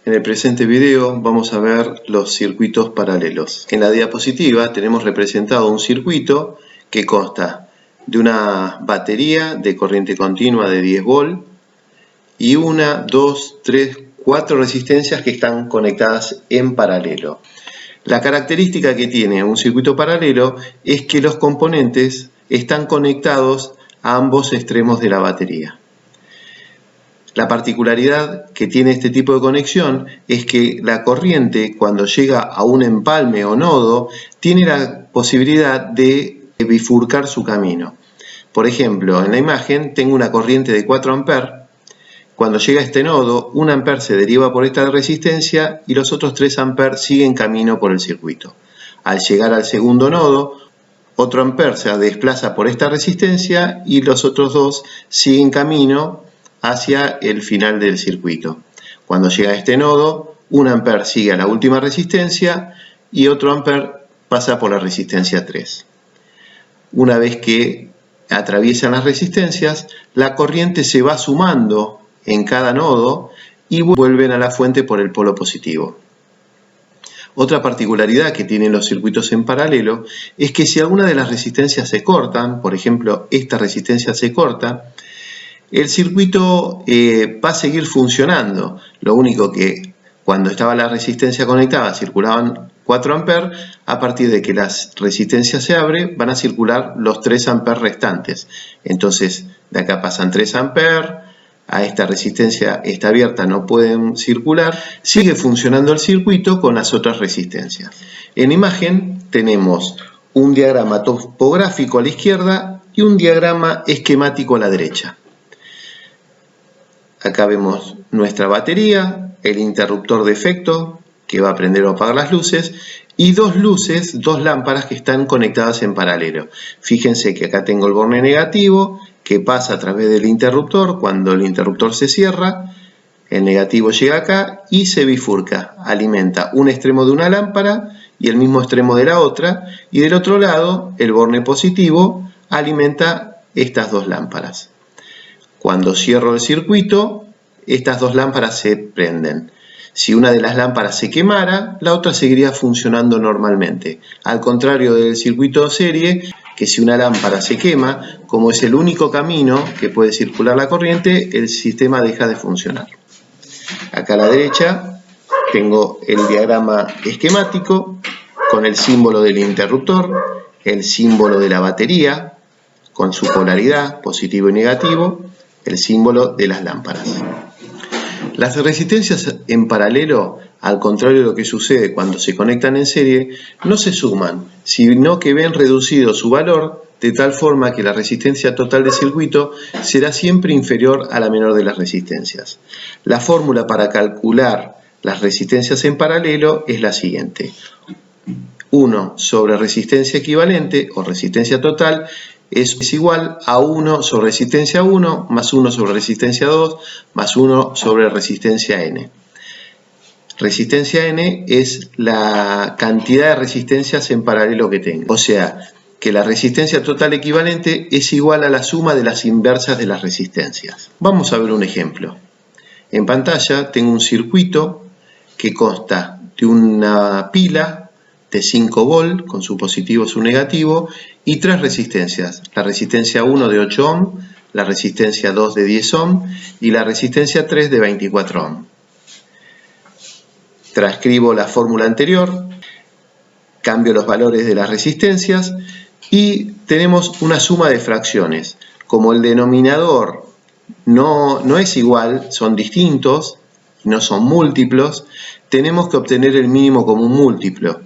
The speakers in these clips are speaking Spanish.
En el presente video vamos a ver los circuitos paralelos. En la diapositiva tenemos representado un circuito que consta de una batería de corriente continua de 10 volt y 1, 2, 3, 4 resistencias que están conectadas en paralelo. La característica que tiene un circuito paralelo es que los componentes están conectados a ambos extremos de la batería. La particularidad que tiene este tipo de conexión es que la corriente, cuando llega a un empalme o nodo, tiene la posibilidad de bifurcar su camino. Por ejemplo, en la imagen tengo una corriente de 4 amperes. Cuando llega a este nodo, 1 amper se deriva por esta resistencia y los otros 3 amperes siguen camino por el circuito. Al llegar al segundo nodo, otro amper se desplaza por esta resistencia y los otros 2 siguen camino hacia el final del circuito. Cuando llega a este nodo, 1 amper sigue a la última resistencia y otro amper pasa por la resistencia 3. Una vez que atraviesan las resistencias, la corriente se va sumando en cada nodo y vuelven a la fuente por el polo positivo. Otra particularidad que tienen los circuitos en paralelo es que si alguna de las resistencias se cortan, por ejemplo esta resistencia se corta, el circuito va a seguir funcionando. Lo único que cuando estaba la resistencia conectada circulaban 4 amperes, a partir de que la resistencia se abre van a circular los 3 amperes restantes. Entonces de acá pasan 3 amperes, a esta resistencia está abierta, no pueden circular, sigue funcionando el circuito con las otras resistencias. En imagen tenemos un diagrama topográfico a la izquierda y un diagrama esquemático a la derecha. Acá vemos nuestra batería, el interruptor de efecto que va a prender o apagar las luces y dos lámparas que están conectadas en paralelo. Fíjense que acá tengo el borne negativo que pasa a través del interruptor. Cuando el interruptor se cierra, el negativo llega acá y se bifurca, alimenta un extremo de una lámpara y el mismo extremo de la otra, y del otro lado el borne positivo alimenta estas dos lámparas. Cuando cierro el circuito, estas dos lámparas se prenden. Si una de las lámparas se quemara, la otra seguiría funcionando normalmente. Al contrario del circuito de serie, que si una lámpara se quema, como es el único camino que puede circular la corriente, el sistema deja de funcionar. Acá a la derecha tengo el diagrama esquemático con el símbolo del interruptor, el símbolo de la batería con su polaridad, positivo y negativo, el símbolo de las lámparas. Las resistencias en paralelo, al contrario de lo que sucede cuando se conectan en serie, no se suman, sino que ven reducido su valor de tal forma que la resistencia total del circuito será siempre inferior a la menor de las resistencias. La fórmula para calcular las resistencias en paralelo es la siguiente: 1 sobre resistencia equivalente o resistencia total es igual a 1 sobre resistencia 1 más 1 sobre resistencia 2 más 1 sobre resistencia n. Resistencia n es la cantidad de resistencias en paralelo que tengo. O sea, que la resistencia total equivalente es igual a la suma de las inversas de las resistencias. Vamos a ver un ejemplo. En pantalla tengo un circuito que consta de una pila de 5 volt con su positivo y su negativo y 3 resistencias, la resistencia 1 de 8 ohm, la resistencia 2 de 10 ohm y la resistencia 3 de 24 ohm. Transcribo la fórmula anterior, cambio los valores de las resistencias y tenemos una suma de fracciones. Como el denominador no es igual, son distintos, no son múltiplos, tenemos que obtener el mínimo común múltiplo.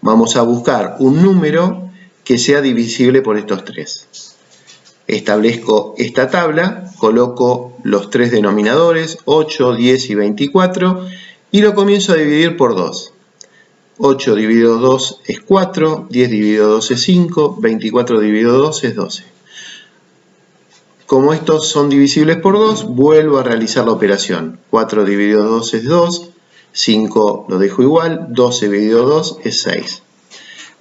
Vamos a buscar un número que sea divisible por estos 3. Establezco esta tabla, coloco los 3 denominadores, 8, 10 y 24, y lo comienzo a dividir por 2. 8 dividido 2 es 4, 10 dividido 2 es 5, 24 dividido 2 es 12. Como estos son divisibles por 2, vuelvo a realizar la operación. 4 dividido 2 es 2. 5 lo dejo igual, 12 dividido 2 es 6.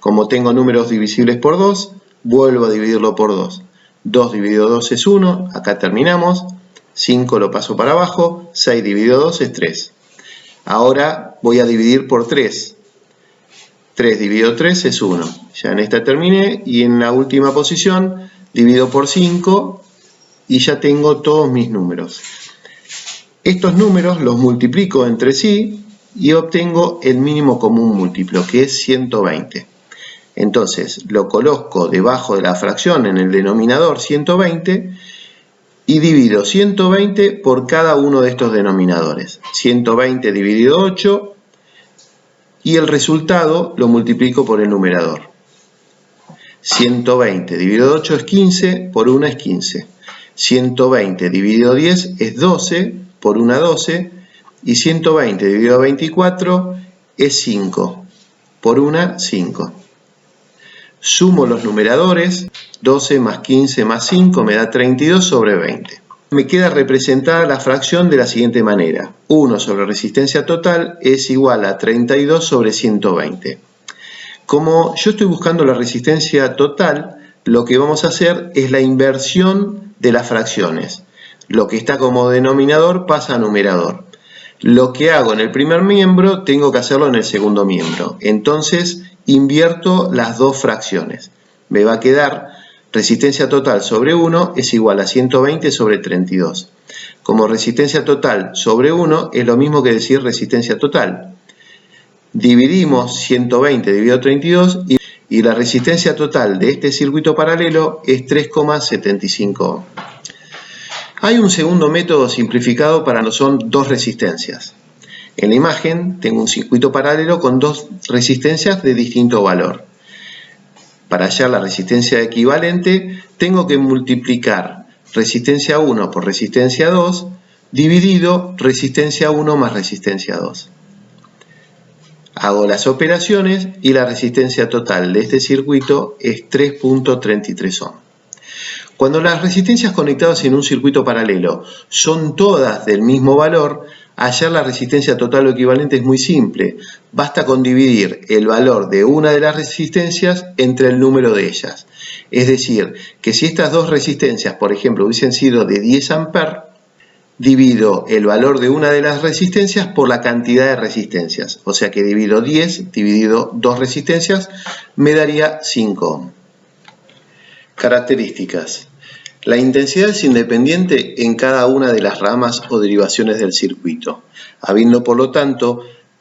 Como tengo números divisibles por 2, vuelvo a dividirlo por 2. 2 dividido 2 es 1, acá terminamos. 5 lo paso para abajo, 6 dividido 2 es 3. Ahora voy a dividir por 3. 3 dividido 3 es 1. Ya en esta terminé y en la última posición divido por 5 y ya tengo todos mis números. Estos números los multiplico entre sí y obtengo el mínimo común múltiplo, que es 120. Entonces lo coloco debajo de la fracción en el denominador 120 y divido 120 por cada uno de estos denominadores. 120 dividido 8 y el resultado lo multiplico por el numerador. 120 dividido 8 es 15, por 1 es 15. 120 dividido 10 es 12, por 1 12. Y 120 dividido 24 es 5, por 1 5. Sumo los numeradores, 12 más 15 más 5 me da 32 sobre 20. Me queda representada la fracción de la siguiente manera. 1 sobre resistencia total es igual a 32 sobre 120. Como yo estoy buscando la resistencia total, lo que vamos a hacer es la inversión de las fracciones. Lo que está como denominador pasa a numerador. Lo que hago en el primer miembro tengo que hacerlo en el segundo miembro. Entonces invierto las dos fracciones. Me va a quedar resistencia total sobre 1 es igual a 120 sobre 32. Como resistencia total sobre 1 es lo mismo que decir resistencia total. Dividimos 120 dividido 32 y la resistencia total de este circuito paralelo es 3,75 ohm. Hay un segundo método simplificado para cuando son dos resistencias. En la imagen tengo un circuito paralelo con dos resistencias de distinto valor. Para hallar la resistencia equivalente tengo que multiplicar resistencia 1 por resistencia 2 dividido resistencia 1 más resistencia 2. Hago las operaciones y la resistencia total de este circuito es 3.33 ohm. Cuando las resistencias conectadas en un circuito paralelo son todas del mismo valor, hallar la resistencia total o equivalente es muy simple. Basta con dividir el valor de una de las resistencias entre el número de ellas. Es decir, que si estas dos resistencias, por ejemplo, hubiesen sido de 10 amperes, divido el valor de una de las resistencias por la cantidad de resistencias. O sea que divido 10 dividido 2 resistencias me daría 5 ohm. Características. La intensidad es independiente en cada una de las ramas o derivaciones del circuito, habiendo por lo tanto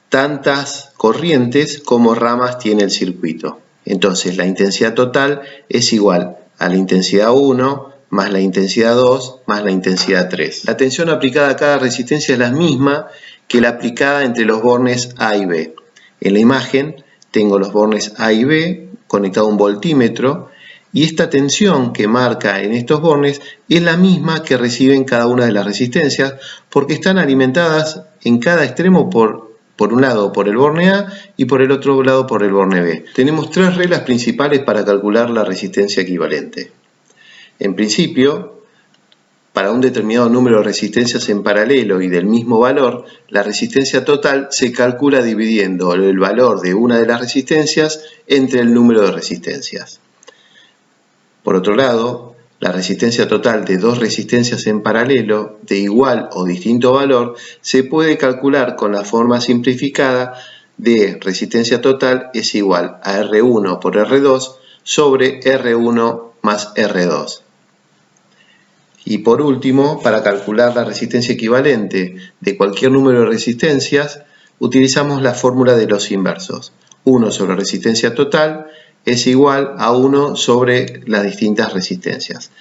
tantas corrientes como ramas tiene el circuito. Entonces la intensidad total es igual a la intensidad 1 más la intensidad 2 más la intensidad 3. La tensión aplicada a cada resistencia es la misma que la aplicada entre los bornes A y B. En la imagen tengo los bornes A y B conectados a un voltímetro y esta tensión que marca en estos bornes es la misma que reciben cada una de las resistencias porque están alimentadas en cada extremo por un lado por el borne A y por el otro lado por el borne B. Tenemos tres reglas principales para calcular la resistencia equivalente. En principio, para un determinado número de resistencias en paralelo y del mismo valor, la resistencia total se calcula dividiendo el valor de una de las resistencias entre el número de resistencias. Por otro lado, la resistencia total de dos resistencias en paralelo de igual o distinto valor se puede calcular con la forma simplificada de resistencia total es igual a R1 por R2 sobre R1 más R2. Y por último, para calcular la resistencia equivalente de cualquier número de resistencias, utilizamos la fórmula de los inversos. 1 sobre resistencia total es igual a 1 sobre las distintas resistencias.